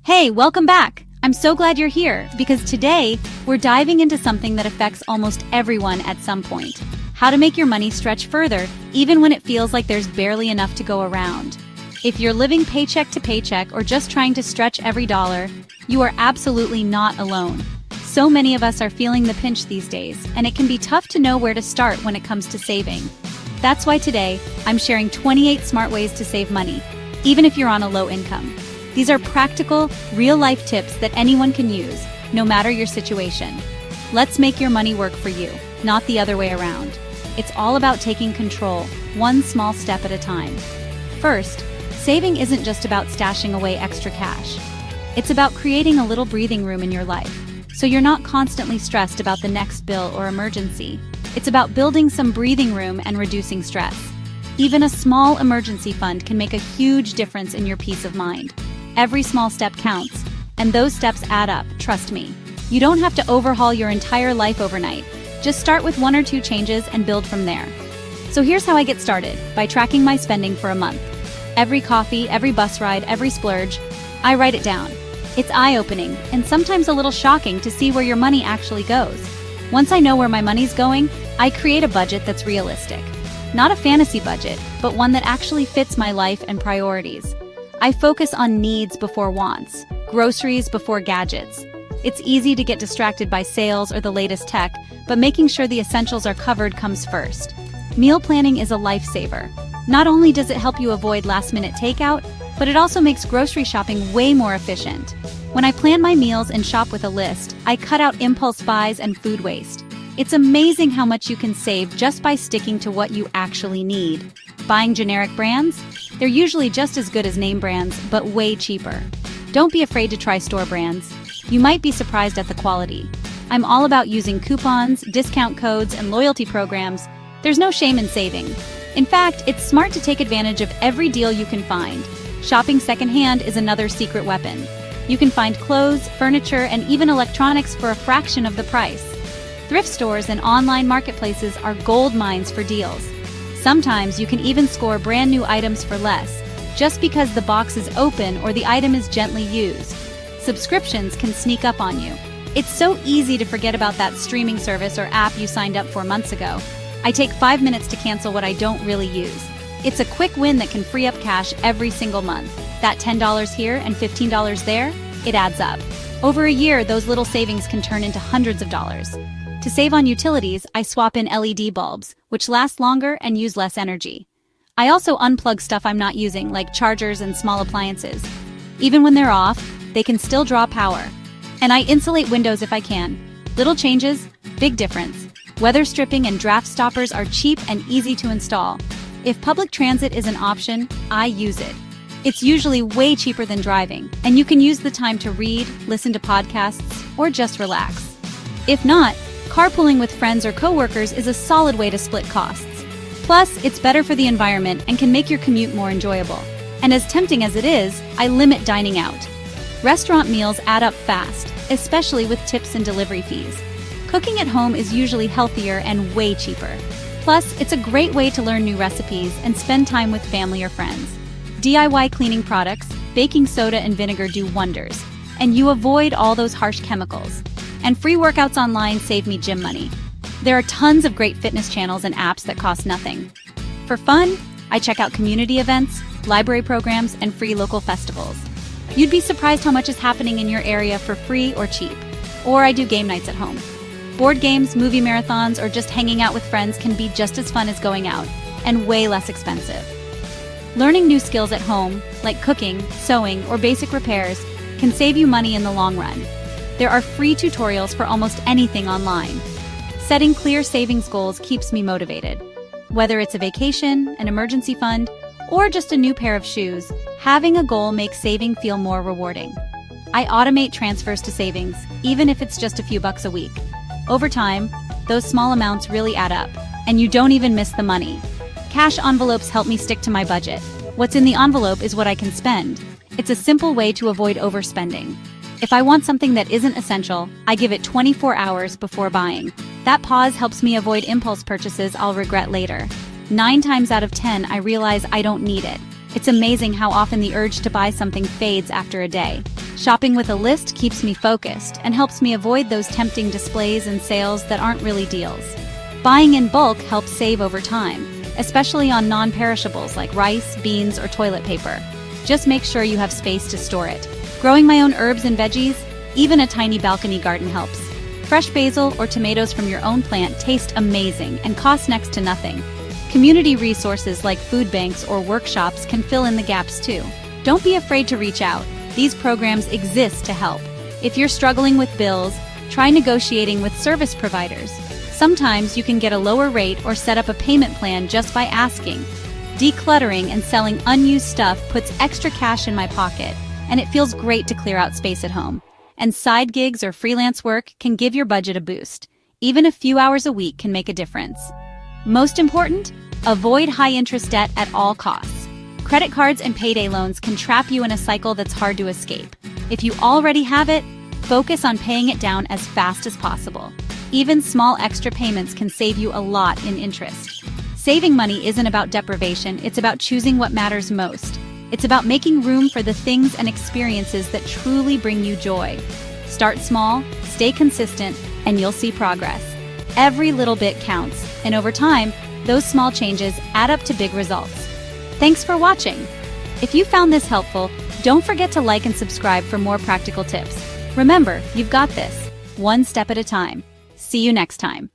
Hey, welcome back! I'm so glad you're here, because today, we're diving into something that affects almost everyone at some point. How to make your money stretch further, even when it feels like there's barely enough to go around. If you're living paycheck to paycheck or just trying to stretch every dollar, you are absolutely not alone. So many of us are feeling the pinch these days, and it can be tough to know where to start when it comes to saving. That's why today, I'm sharing 28 smart ways to save money, even if you're on a low income. These are practical, real-life tips that anyone can use, no matter your situation. Let's make your money work for you, not the other way around. It's all about taking control, one small step at a time. First, saving isn't just about stashing away extra cash. It's about creating a little breathing room in your life, so you're not constantly stressed about the next bill or emergency. It's about building some breathing room and reducing stress. Even a small emergency fund can make a huge difference in your peace of mind. Every small step counts, and those steps add up, trust me. You don't have to overhaul your entire life overnight. Just start with 1 or 2 changes and build from there. So here's how I get started, by tracking my spending for a month. Every coffee, every bus ride, every splurge, I write it down. It's eye-opening, and sometimes a little shocking to see where your money actually goes. Once I know where my money's going, I create a budget that's realistic. Not a fantasy budget, but one that actually fits my life and priorities. I focus on needs before wants, groceries before gadgets. It's easy to get distracted by sales or the latest tech, but making sure the essentials are covered comes first. Meal planning is a lifesaver. Not only does it help you avoid last-minute takeout, but it also makes grocery shopping way more efficient. When I plan my meals and shop with a list, I cut out impulse buys and food waste. It's amazing how much you can save just by sticking to what you actually need. Buying generic brands? They're usually just as good as name brands, but way cheaper. Don't be afraid to try store brands. You might be surprised at the quality. I'm all about using coupons, discount codes, and loyalty programs. There's no shame in saving. In fact, it's smart to take advantage of every deal you can find. Shopping secondhand is another secret weapon. You can find clothes, furniture, and even electronics for a fraction of the price. Thrift stores and online marketplaces are gold mines for deals. Sometimes you can even score brand new items for less, just because the box is open or the item is gently used. Subscriptions can sneak up on you. It's so easy to forget about that streaming service or app you signed up for months ago. I take 5 minutes to cancel what I don't really use. It's a quick win that can free up cash every single month. That $10 here and $15 there, it adds up. Over a year, those little savings can turn into hundreds of dollars. To save on utilities, I swap in LED bulbs, which last longer and use less energy. I also unplug stuff I'm not using, like chargers and small appliances. Even when they're off, they can still draw power. And I insulate windows if I can. Little changes, big difference. Weather stripping and draft stoppers are cheap and easy to install. If public transit is an option, I use it. It's usually way cheaper than driving, and you can use the time to read, listen to podcasts, or just relax. If not, carpooling with friends or coworkers is a solid way to split costs. Plus, it's better for the environment and can make your commute more enjoyable. And as tempting as it is, I limit dining out. Restaurant meals add up fast, especially with tips and delivery fees. Cooking at home is usually healthier and way cheaper. Plus, it's a great way to learn new recipes and spend time with family or friends. DIY cleaning products, baking soda and vinegar do wonders, and you avoid all those harsh chemicals. And free workouts online save me gym money. There are tons of great fitness channels and apps that cost nothing. For fun, I check out community events, library programs, and free local festivals. You'd be surprised how much is happening in your area for free or cheap. Or I do game nights at home. Board games, movie marathons, or just hanging out with friends can be just as fun as going out, and way less expensive. Learning new skills at home, like cooking, sewing, or basic repairs, can save you money in the long run. There are free tutorials for almost anything online. Setting clear savings goals keeps me motivated. Whether it's a vacation, an emergency fund, or just a new pair of shoes, having a goal makes saving feel more rewarding. I automate transfers to savings, even if it's just a few bucks a week. Over time, those small amounts really add up, and you don't even miss the money. Cash envelopes help me stick to my budget. What's in the envelope is what I can spend. It's a simple way to avoid overspending. If I want something that isn't essential, I give it 24 hours before buying. That pause helps me avoid impulse purchases I'll regret later. 9 times out of 10, I realize I don't need it. It's amazing how often the urge to buy something fades after a day. Shopping with a list keeps me focused and helps me avoid those tempting displays and sales that aren't really deals. Buying in bulk helps save over time, especially on non-perishables like rice, beans, or toilet paper. Just make sure you have space to store it. Growing my own herbs and veggies, even a tiny balcony garden helps. Fresh basil or tomatoes from your own plant taste amazing and cost next to nothing. Community resources like food banks or workshops can fill in the gaps too. Don't be afraid to reach out. These programs exist to help. If you're struggling with bills, try negotiating with service providers. Sometimes you can get a lower rate or set up a payment plan just by asking. Decluttering and selling unused stuff puts extra cash in my pocket, and it feels great to clear out space at home. And side gigs or freelance work can give your budget a boost. Even a few hours a week can make a difference. Most important, avoid high-interest debt at all costs. Credit cards and payday loans can trap you in a cycle that's hard to escape. If you already have it, focus on paying it down as fast as possible. Even small extra payments can save you a lot in interest. Saving money isn't about deprivation, it's about choosing what matters most. It's about making room for the things and experiences that truly bring you joy. Start small, stay consistent, and you'll see progress. Every little bit counts, and over time, those small changes add up to big results. Thanks for watching. If you found this helpful, don't forget to like and subscribe for more practical tips. Remember, you've got this, one step at a time. See you next time.